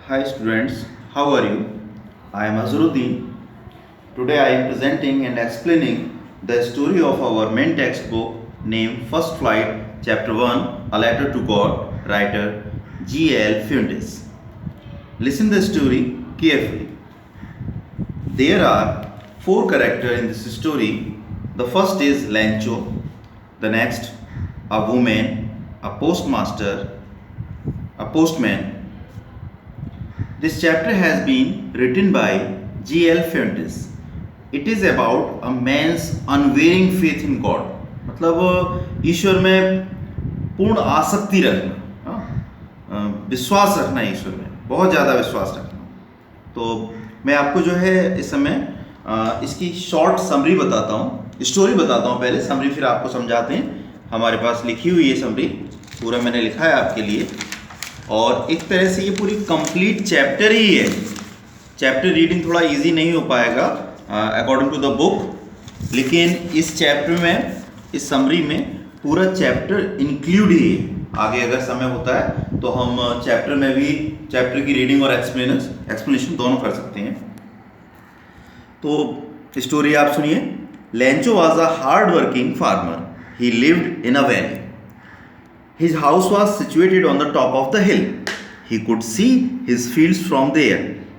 Hi students, how are you? I am Azharruddin. Today I am presenting and explaining the story of our main textbook named First Flight, Chapter 1, A Letter to God, writer G.L. Fuentes. Listen the story carefully. There are four characters in this story. The first is Lancho, the next a woman, a postman. This chapter has been written by G.L. Fuentes. It is about a man's unwavering faith in God. मतलब ईश्वर में पूर्ण आसक्ति रखना, विश्वास रखना ईश्वर में, बहुत ज़्यादा विश्वास रखना. तो मैं आपको जो है इस समय इसकी शॉर्ट समरी बताता हूँ, स्टोरी बताता हूँ. पहले समरी फिर आपको समझाते हैं. हमारे पास लिखी हुई है समरी, पूरा मैंने लिखा है आपके लिए. और एक तरह से ये पूरी कंप्लीट चैप्टर ही है. चैप्टर रीडिंग थोड़ा इजी नहीं हो पाएगा अकॉर्डिंग टू द बुक, लेकिन इस चैप्टर में, इस समरी में पूरा चैप्टर इंक्लूड ही है. आगे अगर समय होता है तो हम चैप्टर में भी चैप्टर की रीडिंग और एक्सप्लेनेशन दोनों कर सकते हैं. तो स्टोरी आप सुनिए. Lencho was a hard working farmer. He lived in a valley. His house was situated on the top of the hill. He could see his fields from there.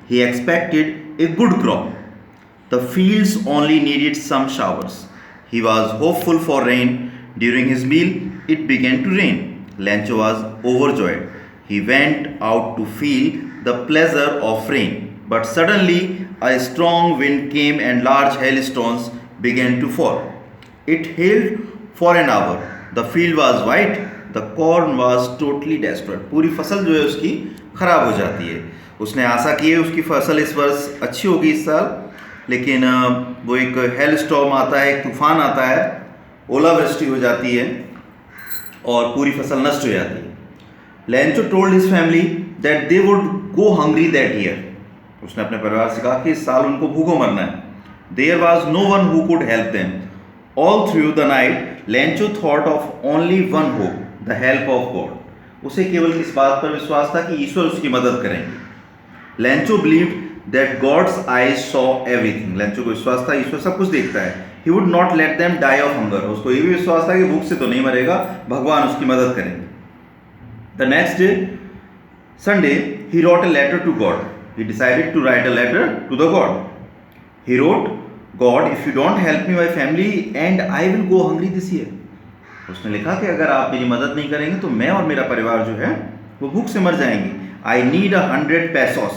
He expected a good crop. The fields only needed some showers. He was hopeful for rain. During his meal, it began to rain. Lancho was overjoyed. He went out to feel the pleasure of rain. But suddenly, a strong wind came and large hailstones began to fall. It hailed for an hour. The field was white. The corn was totally destroyed. पूरी फसल जो है उसकी ख़राब हो जाती है. उसने आशा की है उसकी फसल इस वर्ष अच्छी होगी इस साल, लेकिन वो एक हेल स्टॉर्म आता है, एक तूफान आता है, ओलावृष्टि हो जाती है और पूरी फसल नष्ट हो जाती है. Lencho told his family that they would go hungry that year. उसने अपने परिवार से कहा कि इस साल उनको भूखों मरना है. There was no one who could help them. All through the night Lencho thought of only one hope, the help of God. उसे केवल इस बात पर विश्वास था कि ईश्वर उसकी मदद करेंगे. Lencho believed that God's eyes saw everything. Lencho को विश्वास था ईश्वर सब कुछ देखता है. He would not let them die of hunger. उसको ये भी विश्वास था कि भूख से तो नहीं मरेगा, भगवान उसकी मदद करेंगे. The next day Sunday he wrote a letter to God. He decided to write a letter to the God. He wrote, God if you don't help me my family and I will go hungry this year. उसने लिखा कि अगर आप मेरी मदद नहीं करेंगे तो मैं और मेरा परिवार जो है वो भूख से मर जाएंगे. I need 100 pesos.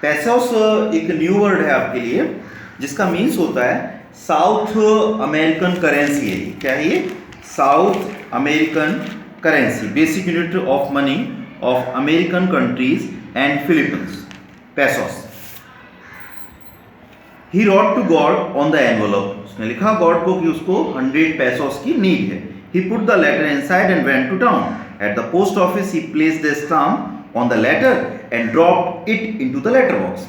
पेसोस एक न्यू वर्ड है आपके लिए, जिसका मीन्स होता है साउथ अमेरिकन करेंसी है. क्या है ये? South American currency, basic unit of money of American countries and Philippines. Pesos. He wrote to God on the envelope. उसने लिखा गॉड को कि उसको 100 pesos की नीड है. He put the letter inside and went to town. At the post office, he placed the stamp on the letter and dropped it into the letter box.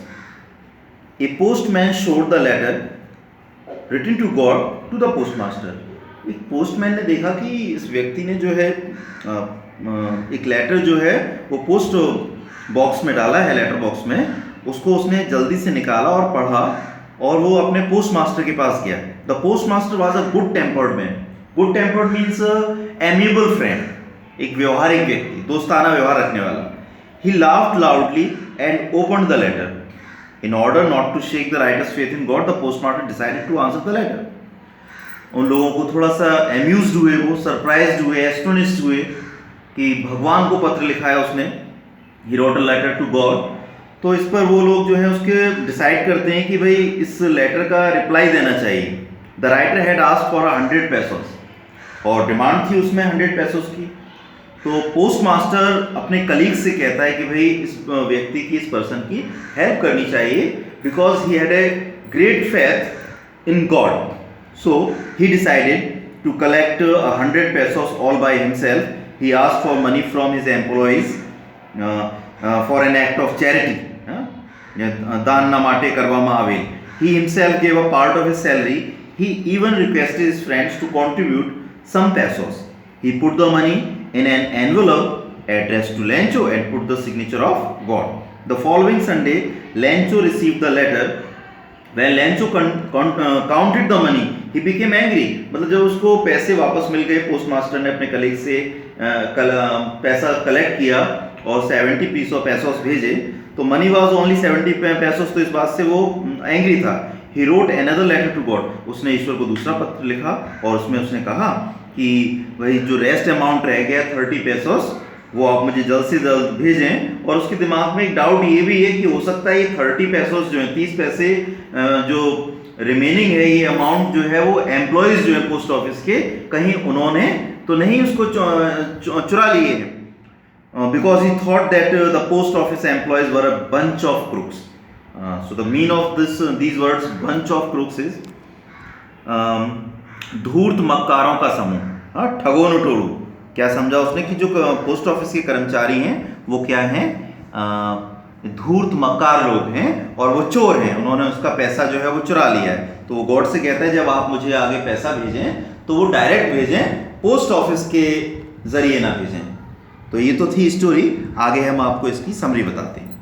A postman showed the letter written to God to the postmaster. एक postman ने देखा कि इस व्यक्ति ने जो है एक लेटर जो है वो पोस्ट बॉक्स में डाला है, लेटर बॉक्स में. उसको उसने जल्दी से निकाला और पढ़ा और वो अपने पोस्ट मास्टर के पास गया. The post master was a good tempered man. Good tempered means amiable friend, एक व्यवहारिक व्यक्ति, दोस्ताना व्यवहार रखने वाला. He laughed loudly and opened the letter. In order not to shake the writer's faith in God, the postmaster decided to answer the letter. उन लोगों को थोड़ा सा एम्यूज्ड हुए, वो सरप्राइज्ड हुए, एस्टोनिश्ड हुए कि भगवान को पत्र लिखा है उसने. He wrote a letter to God. तो इस पर वो लोग जो है उसके डिसाइड करते हैं कि भाई इस लेटर का रिप्लाई देना चाहिए. The writer had asked for 100 pesos. और डिमांड थी उसमें 100 pesos की. तो पोस्ट मास्टर अपने कलीग से कहता है कि भाई इस व्यक्ति की, इस पर्सन की हेल्प करनी चाहिए, because he had a great faith in God. So he decided to collect 100 pesos all by himself. He asked for money from his employees for an act of charity. दान न माटे કરવામાં આવે. He himself gave a part of his salary. He even requested his friends to contribute some pesos. He put the money in an envelope addressed to Lancho and put the signature of God. The following Sunday, Lencho received the letter. When Lencho counted the money, he became angry. मतलब जब उसको पैसे वापस मिल गए, postmaster ने अपने colleague से पैसा कलेक्ट किया और 70 pesos भेजे, तो मनी वाज ओनली 70 pesos, तो इस बात से वो एंग्री था. He wrote another letter to God. उसने ईश्वर को दूसरा पत्र लिखा और उसमें उसने कहा कि वही जो रेस्ट अमाउंट रह गया 30 pesos, वो आप मुझे जल्द से जल्द भेजें. और उसके दिमाग में एक डाउट ये भी है कि हो सकता है ये 30 pesos जो है, 30 पैसे जो रिमेनिंग है, ये अमाउंट जो है वो एम्प्लॉयज जो है पोस्ट ऑफिस के, कहीं उन्होंने तो नहीं उसको चुरा लिए हैं. Because he thought that the post office employees were a bunch of crooks. So the meaning of these words, bunch of crooks, is धूर्त मक्कारों का समूह, ठगों टोलू. क्या समझा उसने कि जो पोस्ट ऑफिस के कर्मचारी हैं वो क्या हैं, धूर्त मक्कार लोग हैं और वो चोर हैं. उन्होंने उसका पैसा जो है वो चुरा लिया है. तो वो गॉड से कहता है जब आप मुझे आगे पैसा भेजें तो वो डायरेक्ट भेजें, पोस्ट ऑफिस के जरिए ना भेजें. तो ये तो थी स्टोरी. आगे हम आपको इसकी समरी बताते हैं.